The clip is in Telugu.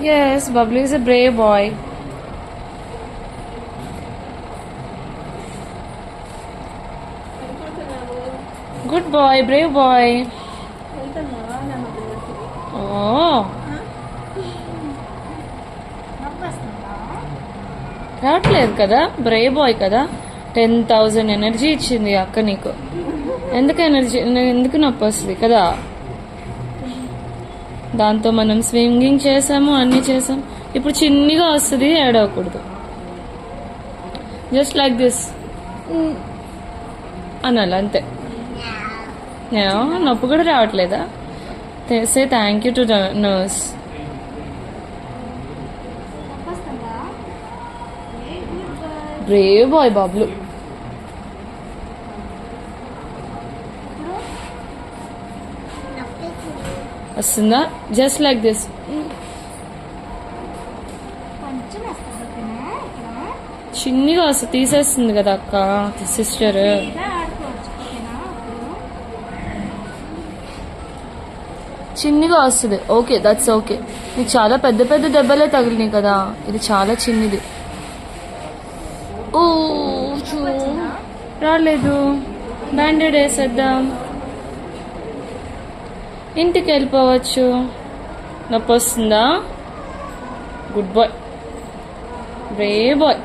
Yes, Bubbly is a brave boy. Good boy, brave boy. Oh, రావట్లేదు కదా, బ్రేవ్ బాయ్ కదా. 10,000 ఎనర్జీ ఇచ్చింది అక్క నీకు. ఎందుకు నొప్పి వస్తుంది కదా. దాంతో మనం స్వింగింగ్ చేసాము, అన్ని చేసాం. ఇప్పుడు చిన్నగా వస్తుంది, ఏడవకూడదు. జస్ట్ లైక్ దిస్ అనాలి అంతే. నొప్పి కూడా రావట్లేదా? Say thank you to nurse. Brave boy Bablu. వస్తుందా? Just like this. చిన్నగా వస్తుంది, తీసేస్తుంది కదా అక్క సిస్టర్. చిన్నగా వస్తుంది. Okay, that's okay. నీకు చాలా పెద్ద పెద్ద దెబ్బలే తగిలినాయి కదా, ఇది చాలా చిన్నది. ఓ రాలేదు, బ్యాండెడ్ వేసేద్దాం, ఇంటికి వెళ్ళిపోవచ్చు. నొప్పి వస్తుందా? Good boy, brave bye.